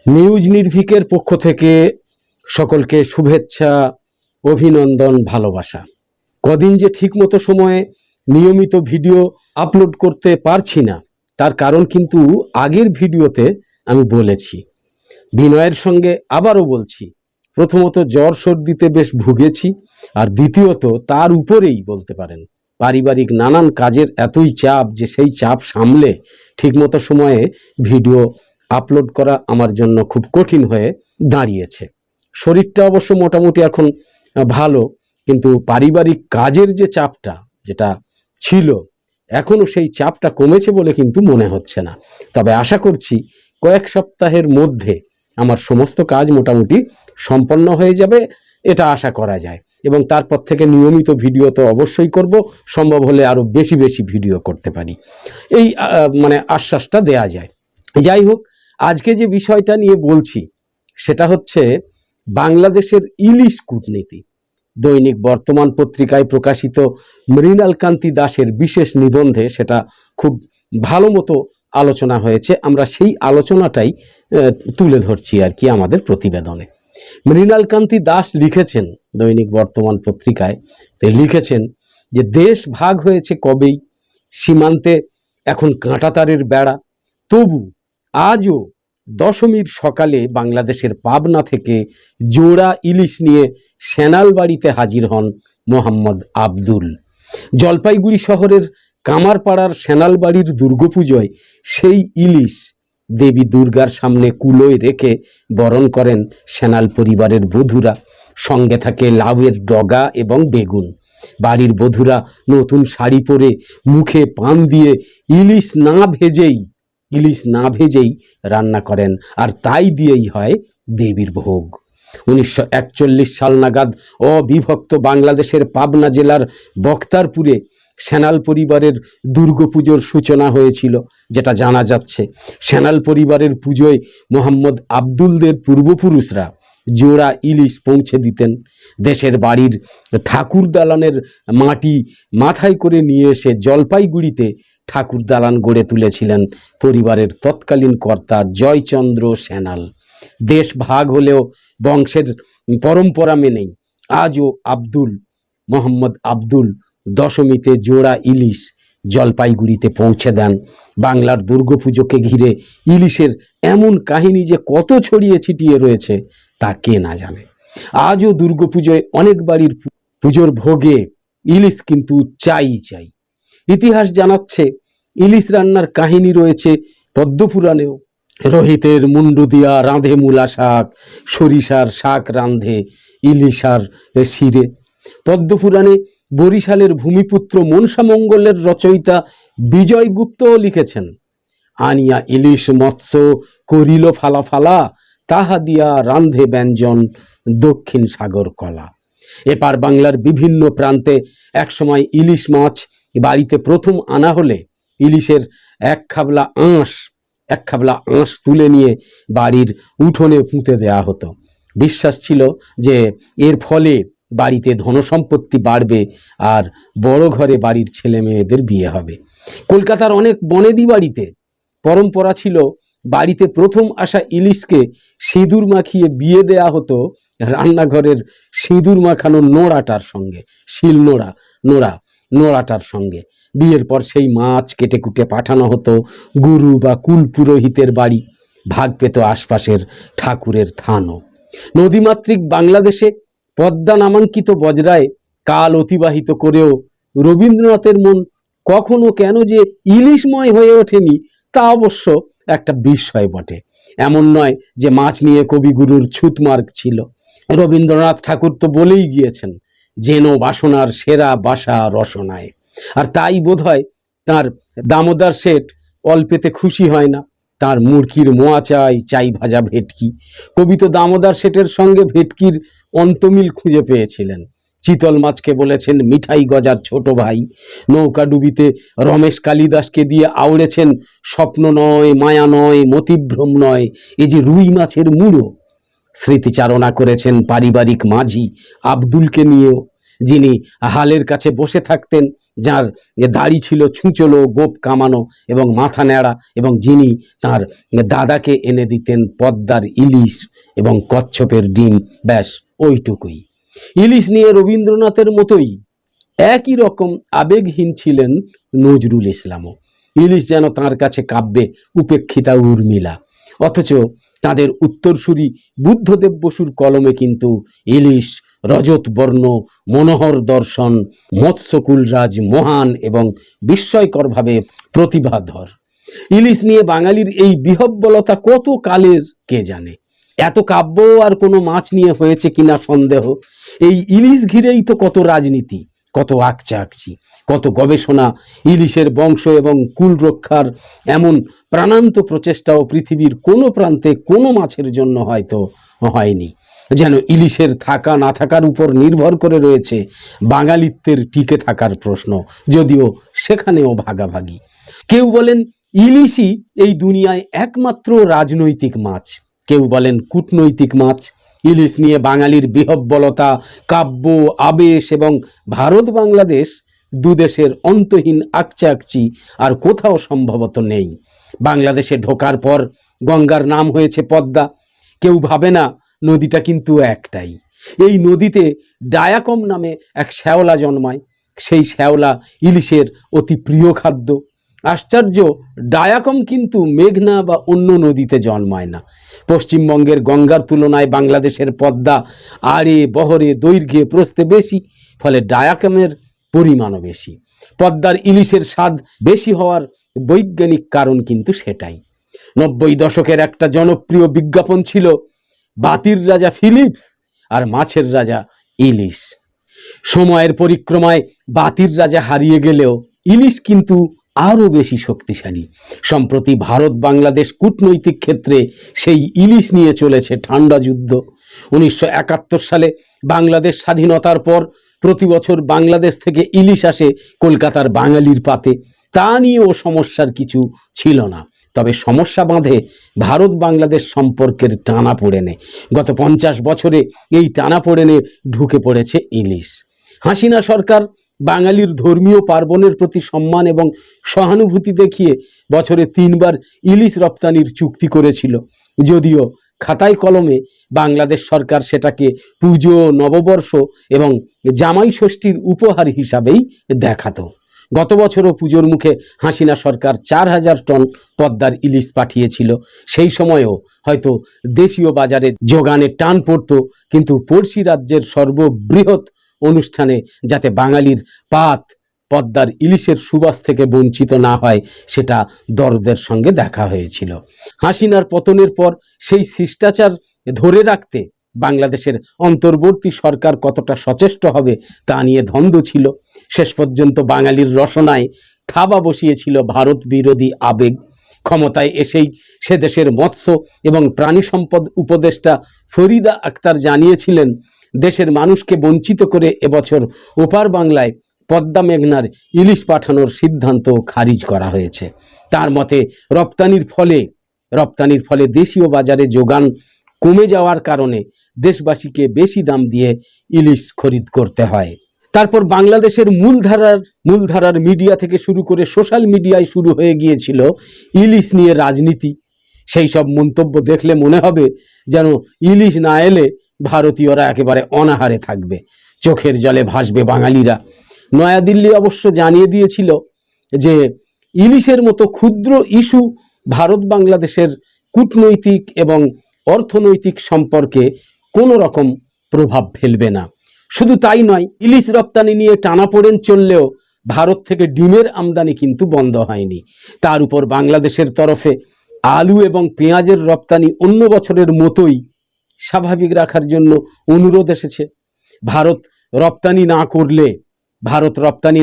News নির্ভীকের পক্ষ থেকে সকলকে শুভেচ্ছা, অভিনন্দন, ভালোবাসা। কদিন যে ঠিকমতো সময়ে নিয়মিত ভিডিও আপলোড করতে পারছি না, তার কারণ কিন্তু আগের ভিডিওতে আমি বলেছি। বিনয়ের সঙ্গে আবারও বলছি, প্রথমত জ্বর সর্দিতে বেশ ভুগেছি, আর দ্বিতীয়ত তার উপরেই বলতে পারেন পারিবারিক নানান কাজের এতই চাপ যে সেই চাপ সামলে ঠিকমতো সময়ে ভিডিও আপলোড করা আমার জন্য খুব কঠিন হয়ে দাঁড়িয়েছে। শরীরটা অবশ্য মোটামুটি এখন ভালো, কিন্তু পারিবারিক কাজের যে চাপটা যেটা ছিল, এখনো সেই চাপটা কমেছে বলে কিন্তু মনে হচ্ছে না। তবে আশা করছি কয়েক সপ্তাহের মধ্যে আমার সমস্ত কাজ মোটামুটি সম্পন্ন হয়ে যাবে, এটা আশা করা যায়। এবং তারপর থেকে নিয়মিত ভিডিও তো অবশ্যই করব, সম্ভব হলে আরও বেশি বেশি ভিডিও করতে পারি, এই আশ্বাসটা দেয়া যায়। যাই হোক, আজকে যে বিষয়টা নিয়ে বলছি সেটা হচ্ছে বাংলাদেশের ইলিশ কূটনীতি। দৈনিক বর্তমান পত্রিকায় প্রকাশিত মৃণালকান্তি দাসের বিশেষ নিবন্ধে সেটা খুব ভালো মতো আলোচনা হয়েছে। আমরা সেই আলোচনাটাই তুলে ধরছি আর কি আমাদের প্রতিবেদনে। মৃণালকান্তি দাস লিখেছেন দৈনিক বর্তমান পত্রিকায়, লিখেছেন যে দেশ ভাগ হয়েছে কবেই, সীমান্তে এখন কাঁটাতারের বেড়া, তবু আজও দশমীর সকালে বাংলাদেশের পাবনা থেকে জোড়া ইলিশ নিয়ে সেনালবাড়িতে হাজির হন মোহাম্মদ আব্দুল। জলপাইগুড়ি শহরের কামারপাড়ার সেনালবাড়ির দুর্গাপুজোয় সেই ইলিশ দেবী দুর্গার সামনে কুলোয় রেখে বরণ করেন সেনাল পরিবারের বধূরা। সঙ্গে থাকে লাউয়ের ডগা এবং বেগুন। বাড়ির বধূরা নতুন শাড়ি পরে মুখে পান দিয়ে ইলিশ না ভেজেই রান্না করেন, আর তাই দিয়েই হয় দেবীর ভোগ। 1941 সাল নাগাদ অবিভক্ত বাংলাদেশের পাবনা জেলার বক্তারপুরে সেনাল পরিবারের দুর্গাপুজোর সূচনা হয়েছিল, যেটা জানা যাচ্ছে। সেনাল পরিবারের পুজোয় মোহাম্মদ আব্দুলদের পূর্বপুরুষরা জোড়া ইলিশ পৌঁছে দিতেন। দেশের বাড়ির ঠাকুর দালানের মাটি মাথায় করে নিয়ে এসে জলপাইগুড়িতে ঠাকুর দালান গড়ে তুলেছিলেন পরিবারের তৎকালীন কর্তা জয়চন্দ্র সেনাল। দেশ ভাগ হলেও বংশের পরম্পরা মেনেই আজও মোহাম্মদ আব্দুল দশমীতে জোড়া ইলিশ জলপাইগুড়িতে পৌঁছে দেন। বাংলার দুর্গাপুজোকে ঘিরে ইলিশের এমন কাহিনী যে কত ছড়িয়ে ছিটিয়ে রয়েছে তা কে না জানে। আজও দুর্গাপুজোয় অনেক বাড়ির পুজোর ভোগে ইলিশ কিন্তু চাই। ইতিহাস জানাচ্ছে ইলিশ রান্নার কাহিনী রয়েছে পদ্মপুরাণেও। রোহিতের মুন্ডু দিয়া রাঁধে মূলা শাক, সরিষার শাক রাঁধে ইলিশার শিরে। পদ্মপুরাণে বরিশালের ভূমিপুত্র মনসামঙ্গলের রচয়িতা বিজয়গুপ্তও লিখেছেন, আনিয়া ইলিশ মৎস্য করিল ফালা, তাহা দিয়া রাঁধে ব্যঞ্জন দক্ষিণ সাগর কলা। এপার বাংলার বিভিন্ন প্রান্তে একসময় ইলিশ মাছ বাড়িতে প্রথম আনা হলে ইলিশের এক খাবলা আঁশ তুলে নিয়ে বাড়ির উঠোনে পুঁতে দেয়া হতো। বিশ্বাস ছিল যে এর ফলে বাড়িতে ধনসম্পত্তি বাড়বে আর বড় ঘরে বাড়ির ছেলে মেয়েদের বিয়ে হবে। কলকাতার অনেক বনেদি বাড়িতে পরম্পরা ছিল বাড়িতে প্রথম আসা ইলিশকে সিঁদুর মাখিয়ে বিয়ে দেয়া হতো রান্নাঘরের সিঁদুর মাখানো নোড়াটার সঙ্গে, শিল নোড়াটার সঙ্গে। বিয়ের পর সেই মাছ কেটে কুটে পাঠানো হতো গুরু বা কুল পুরোহিতের বাড়ি। ভাগ পেত আশপাশের ঠাকুরের থানও। নদীমাতৃক বাংলাদেশে পদ্মা নামাঙ্কিত বজরায় কাল অতিবাহিত করেও রবীন্দ্রনাথের মন কখনো কেন যে ইলিশময় হয়ে ওঠেনি তা অবশ্য একটা বিস্ময় বটে। এমন নয় যে মাছ নিয়ে কবিগুরুর ছুতমার্গ ছিল। রবীন্দ্রনাথ ঠাকুর তো বলেই গিয়েছেন, যেন বাসনার সেরা বাসা রসনায়। আর তাই বোধহয় তার দামোদর শেঠ অল্পেতে খুশি হয় না, তার মুরকির মোয়া চাই ভাজা ভেটকি। কবি তো দামোদর শেঠের সঙ্গে ভেটকির অন্তমিল খুঁজে পেয়েছিলেন। চিতল মাছকে বলেছেন মিঠাই গজার ছোট ভাই। নৌকা ডুবিতে রমেশ কালিদাসকে দিয়ে আওড়েছেন স্বপ্ন নয়, মায়া নয়, মতিভ্রম নয়, এ যে রুই মাছের মুড়ো। স্মৃতিচারণা করেছেন পারিবারিক মাঝি আব্দুলকে নিয়েও, যিনি হালের কাছে বসে থাকতেন যার দাড়ি ছিল ছুঁচলো, গোঁফ কামানো এবং মাথা ন্যাড়া, এবং যিনি তার দাদাকে এনে দিতেন পদ্মার ইলিশ এবং কচ্ছপের ডিম, ব্যাস ওইটুকুই। ইলিশ নিয়ে রবীন্দ্রনাথের মতোই একই রকম আবেগহীন ছিলেন নজরুল ইসলামও। ইলিশ যেন তাঁর কাছে কাব্যে উপেক্ষিতা উর্মিলা, অথচ তাদের উত্তরসূরি বুদ্ধদেব বসুর কলমে কিন্তু ইলিশ রজত বর্ণ, মনোহর দর্শন, মৎস্যকুলরাজ, মহান এবং বিস্ময়করভাবে প্রতিভাধর। ইলিশ নিয়ে বাঙালির এই বিহব্বলতা কত কালের কে জানে। এত কাব্য আর কোনো মাছ নিয়ে হয়েছে কিনা সন্দেহ। এই ইলিশ ঘিরেই তো কত রাজনীতি, কত আকচাকচি, কত গবেষণা। ইলিশের বংশ এবং কুল রক্ষার এমন প্রাণান্ত প্রচেষ্টাও পৃথিবীর কোনো প্রান্তে কোনো মাছের জন্য হয়তো হয়নি। যেন ইলিশের থাকা না থাকার উপর নির্ভর করে রয়েছে বাঙালিত্বের টিকে থাকার প্রশ্ন, যদিও সেখানেও ভাগাভাগি। কেউ বলেন ইলিশই এই দুনিয়ায় একমাত্র রাজনৈতিক মাছ, কেউ বলেন কূটনৈতিক মাছ। ইলিশ নিয়ে বাঙালির বিহব্বলতা, কাব্য, আবেশ এবং ভারত বাংলাদেশ দুদেশের অন্তহীন আকচাকচি আর কোথাও সম্ভবত নেই। বাংলাদেশে ঢোকার পর গঙ্গার নাম হয়েছে পদ্মা। কেউ ভাবে না নদীটা কিন্তু একটাই। এই নদীতে ডায়াকম নামে এক শ্যাওলা জন্মায়। সেই শ্যাওলা ইলিশের অতি প্রিয় খাদ্য। আশ্চর্য, ডায়াকম কিন্তু মেঘনা বা অন্য নদীতে জন্মায় না। পশ্চিমবঙ্গের গঙ্গার তুলনায় বাংলাদেশের পদ্মা আড়ে, বহরে, দৈর্ঘ্যে, প্রস্থে বেশি, ফলে ডায়াকমের পরিমাণও বেশি। পদ্মার ইলিশের স্বাদ বেশি হওয়ার বৈজ্ঞানিক কারণ কিন্তু সেটাই। 90 দশকের একটা জনপ্রিয় বিজ্ঞাপন ছিল বাতির রাজা ফিলিপস আর মাছের রাজা ইলিশ। সময়ের পরিক্রমায় বাতির রাজা হারিয়ে গেলেও ইলিশ কিন্তু আরও বেশি শক্তিশালী। সম্প্রতি ভারত বাংলাদেশ কূটনৈতিক ক্ষেত্রে সেই ইলিশ নিয়ে চলেছে ঠান্ডা যুদ্ধ। 1971 সালে বাংলাদেশ স্বাধীনতার পর প্রতি বছর বাংলাদেশ থেকে ইলিশ আসে কলকাতার বাঙালির পাতে। তা নিয়েও সমস্যার কিছু ছিল না, তবে সমস্যা বাঁধে ভারত বাংলাদেশ সম্পর্কের টানাপোড়েনে। গত 50 বছরে এই টানাপোড়েনে ঢুকে পড়েছে ইলিশ। হাসিনা সরকার বাঙালির ধর্মীয় পার্বণের প্রতি সম্মান এবং সহানুভূতি দেখিয়ে বছরে 3 বার ইলিশ রপ্তানির চুক্তি করেছিল, যদিও খাতায় কলমে বাংলাদেশ সরকার সেটাকে পুজো, নববর্ষ এবং জামাই ষষ্ঠীর উপহার হিসাবেই দেখাতো। গত বছরও পুজোর মুখে হাসিনা সরকার 4000 টন পদ্মার ইলিশ পাঠিয়েছিল। সেই সময়েও হয়তো দেশীয় বাজারে যোগানে টান পড়তো, কিন্তু পড়শি রাজ্যের সর্ববৃহৎ অনুষ্ঠানে যাতে বাঙালির পাত পদ্মার ইলিশের সুবাস থেকে বঞ্চিত না হয়, সেটা দরদের সঙ্গে দেখা হয়েছিল। হাসিনার পতনের পর সেই শিষ্টাচার ধরে রাখতে বাংলাদেশের অন্তর্বর্তী সরকার কতটা সচেষ্ট হবে তা নিয়ে দ্বন্দ্ব ছিল। শেষ পর্যন্ত বাঙালির রসনায় থাবা বসিয়েছিল ভারত বিরোধী আবেগ। ক্ষমতায় এসেই সে দেশের মৎস্য এবং প্রাণী সম্পদ উপদেষ্টা ফরিদা আক্তার জানিয়েছিলেন, দেশের মানুষকে বঞ্চিত করে এবছর ওপার বাংলায় পদ্মা মেঘনার ইলিশ পাঠানোর সিদ্ধান্ত খারিজ করা হয়েছে। তার মতে রপ্তানির ফলে দেশীয় বাজারে যোগান কমে যাওয়ার কারণে দেশবাসীকে বেশি দাম দিয়ে ইলিশ খরিদ করতে হয়। তারপর বাংলাদেশের মূলধারার মিডিয়া থেকে শুরু করে সোশ্যাল মিডিয়ায় শুরু হয়ে গিয়েছিল ইলিশ নিয়ে রাজনীতি। সেই সব মন্তব্য দেখলে মনে হবে যেন ইলিশ না এলে ভারতীয়রা একেবারে অনাহারে থাকবে, চোখের জলে ভাসবে বাঙালিরা। নয়াদিল্লি অবশ্য জানিয়ে দিয়েছিল যে ইলিশের মতো ক্ষুদ্র ইস্যু ভারত বাংলাদেশের কূটনৈতিক এবং অর্থনৈতিক সম্পর্কে কোনো রকম প্রভাব ফেলবে না। শুধু তাই নয়, ইলিশ রপ্তানি নিয়ে টানাপোড়েন চললেও ভারত থেকে ডিমের আমদানি কিন্তু বন্ধ হয়নি। তার উপর বাংলাদেশের তরফে আলু এবং পেঁয়াজের রপ্তানি অন্য বছরের মতোই স্বাভাবিক রাখার জন্য অনুরোধ এসেছে। ভারত রপ্তানি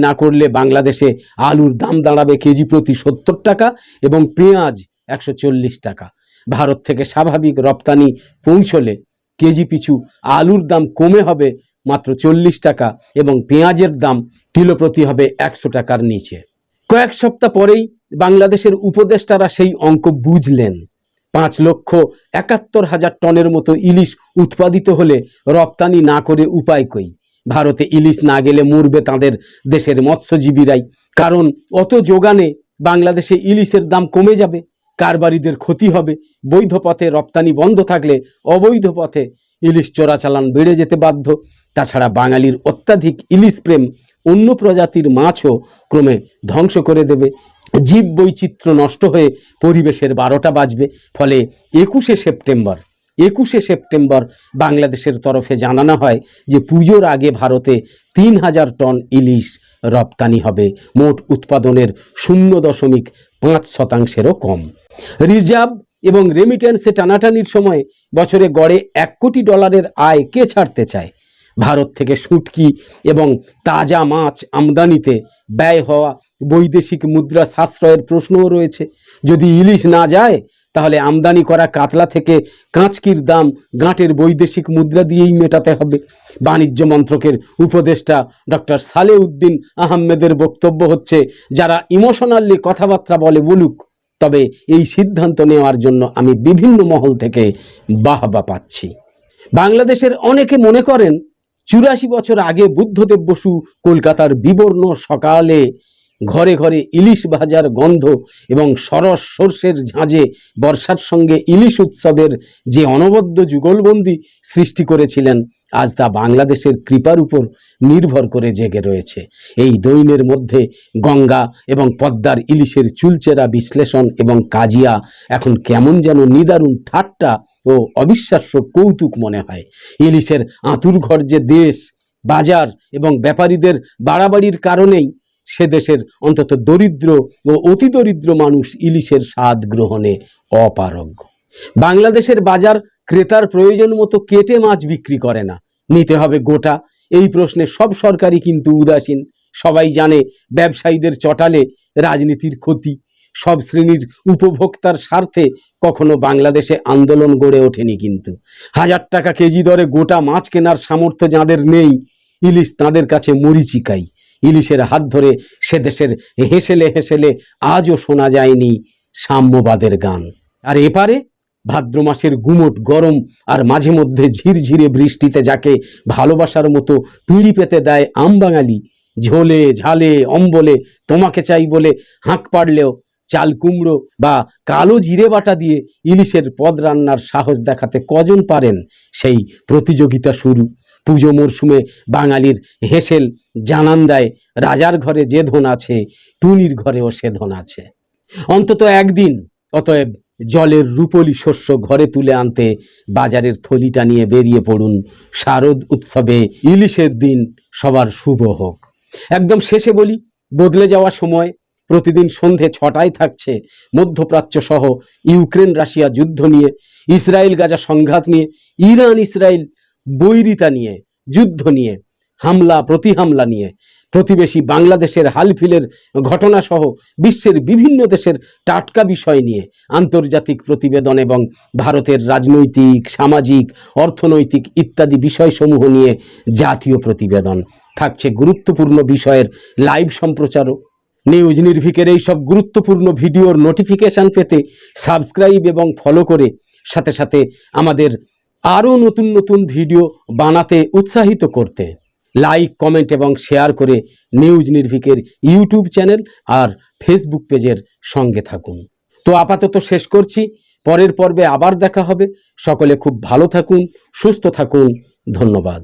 না করলে বাংলাদেশে আলুর দাম দাঁড়াবে কেজি প্রতি 70 টাকা এবং পেঁয়াজ 140 টাকা। ভারত থেকে স্বাভাবিক রপ্তানি পৌঁছলে কেজি পিছু আলুর দাম কমে হবে মাত্র 40 টাকা এবং পেঁয়াজের দাম কিলো প্রতি হবে 100 টাকার নিচে। কয়েক সপ্তাহ পরেই বাংলাদেশের উপদেষ্টারা সেই অঙ্ক বুঝলেন। 5,71,000 টনের মতো ইলিশ উৎপাদিত হলে রপ্তানি না করে উপায় কই? ভারতে ইলিশ না গেলে মরবে তাদের দেশের মৎস্যজীবীরাই, কারণ অত যোগানে বাংলাদেশে ইলিশের দাম কমে যাবে, কারবারিদের ক্ষতি হবে। বৈধ পথে রপ্তানি বন্ধ থাকলে অবৈধ পথে ইলিশ চোরাচালান বেড়ে যেতে বাধ্য। তাছাড়া বাঙালির অত্যাধিক ইলিশ প্রেম অন্য প্রজাতির মাছও ক্রমে ধ্বংস করে দেবে। জীব বৈচিত্র্য নষ্ট হয়ে পরিবেশের 12টা বাজবে। ফলে 21শে সেপ্টেম্বর বাংলাদেশের তরফে জানানো হয় যে পুজোর আগে ভারতে 3000 টন ইলিশ রপ্তানি হবে, মোট উৎপাদনের 0.5%-এরও কম। রিজার্ভ এবং রেমিটেন্সে টানাটানির সময় বছরে গড়ে $1 কোটি আয় কে ছাড়তে চায়? ভারত থেকে শুটকি এবং তাজা মাছ আমদানিতে ব্যয় হওয়া বৈদেশিক মুদ্রা সাশ্রয়ের প্রশ্নও রয়েছে। যদি ইলিশ না যায় তাহলে আমদানি করা কাতলা থেকে কাঁচকির দাম গাঁটের বৈদেশিক মুদ্রা দিয়েই মেটাতে হবে। বাণিজ্য মন্ত্রকের উপদেষ্টা ডক্টর সালেউদ্দিন আহমেদের বক্তব্য হচ্ছে, যারা ইমোশনালি কথাবার্তা বলুক, তবে এই সিদ্ধান্ত নেওয়ার জন্য আমি বিভিন্ন মহল থেকে বাহবা পাচ্ছি। বাংলাদেশের অনেকে মনে করেন 84 বছর আগে বুদ্ধদেব বসু কলকাতার বিবর্ণ সকালে ঘরে ঘরে ইলিশ ভাজার গন্ধ এবং সরস সর্ষের ঝাঁঝে বর্ষার সঙ্গে ইলিশ উৎসবের যে অনবদ্য যুগলবন্দি সৃষ্টি করেছিলেন, আজ তা বাংলাদেশের কৃপার উপর নির্ভর করে জেগে রয়েছে। এই দৈনের মধ্যে গঙ্গা এবং পদ্মার ইলিশের চুলচেরা বিশ্লেষণ এবং কাজিয়া এখন কেমন যেন নিদারুণ ঠাট্টা ও অবিশ্বাস্য কৌতুক মনে হয়। ইলিশের আঁতুড়ঘর যে দেশ, বাজার এবং ব্যাপারীদের বাড়াবাড়ির কারণেই সে দেশের অন্তত দরিদ্র ও অতি দরিদ্র মানুষ ইলিশের স্বাদ গ্রহণে অপারগ। বাংলাদেশের বাজার ক্রেতার প্রয়োজন মতো কেটে মাছ বিক্রি করে না, নিতে হবে গোটা। এই প্রশ্নে সব সরকারই কিন্তু উদাসীন। সবাই জানে ব্যবসায়ীদের চটালে রাজনীতির ক্ষতি। সব শ্রেণীর উপভোক্তার স্বার্থে কখনো বাংলাদেশে আন্দোলন গড়ে ওঠেনি, কিন্তু 1000 টাকা কেজি দরে গোটা মাছ কেনার সামর্থ্য যাদের নেই, ইলিশ তাদের কাছে মরীচিকাই। ইলিশের হাত ধরে সে দেশের হেসেলে আজও শোনা যায়নি সাম্যবাদের গান। আর এপারে ভাদ্র মাসের গুমোট গরম আর মাঝে মধ্যে ঝিরঝিরে বৃষ্টিতে যাকে ভালোবাসার মতো পিঁড়ি পেতে দেয় আমবাঙালি, ঝোলে ঝালে অম্বলে তোমাকে চাই বলে হাঁক পাড়লেও চাল কুমড়ো বা কালো জিরে বাটা দিয়ে ইলিশের পদ রান্নার সাহস দেখাতে কজন পারেন? সেই প্রতিযোগিতা শুরু। পুজো মরশুমে বাঙালির হেসেল জানান দেয়, রাজার ঘরে যে ধন আছে টুনির ঘরেও সে ধন আছে। অন্তত একদিন অতএব জলের রূপলি শস্য ঘরে তুলে আনতে বাজারের থলিটা নিয়ে বেরিয়ে পড়ুন। শারদ উৎসবে ইলিশের দিন সবার শুভ হোক। একদম শেষে বলি, বদলে যাওয়া সময় প্রতিদিন সন্ধে 6টায় থাকছে মধ্যপ্রাচ্য সহ ইউক্রেন রাশিয়া যুদ্ধ নিয়ে, ইসরায়েল গাজা সংঘাত নিয়ে, ইরান ইসরায়েল বৈরিতা নিয়ে, যুদ্ধ নিয়ে, হামলা প্রতি হামলা নিয়ে, প্রতিবেশী বাংলাদেশের হালফিলের ঘটনা সহ বিশ্বের বিভিন্ন দেশের টাটকা বিষয় নিয়ে আন্তর্জাতিক প্রতিবেদন এবং ভারতের রাজনৈতিক, সামাজিক, অর্থনৈতিক ইত্যাদি বিষয়সমূহ নিয়ে জাতীয় প্রতিবেদন থাকছে। গুরুত্বপূর্ণ বিষয়ের লাইভ সম্প্রচারও। নিউজ নির্ভীকের এই সব গুরুত্বপূর্ণ ভিডিওর নোটিফিকেশন পেতে সাবস্ক্রাইব এবং ফলো করে সাথে সাথে আমাদের আরও নতুন নতুন ভিডিও বানাতে উৎসাহিত করতে লাইক, কমেন্ট এবং শেয়ার করে নিউজ নির্ভীকের ইউটিউব চ্যানেল আর ফেসবুক পেজের সঙ্গে থাকুন। তো আপাতত শেষ করছি, পরের পর্বে আবার দেখা হবে। সকলে খুব ভালো থাকুন, সুস্থ থাকুন। ধন্যবাদ।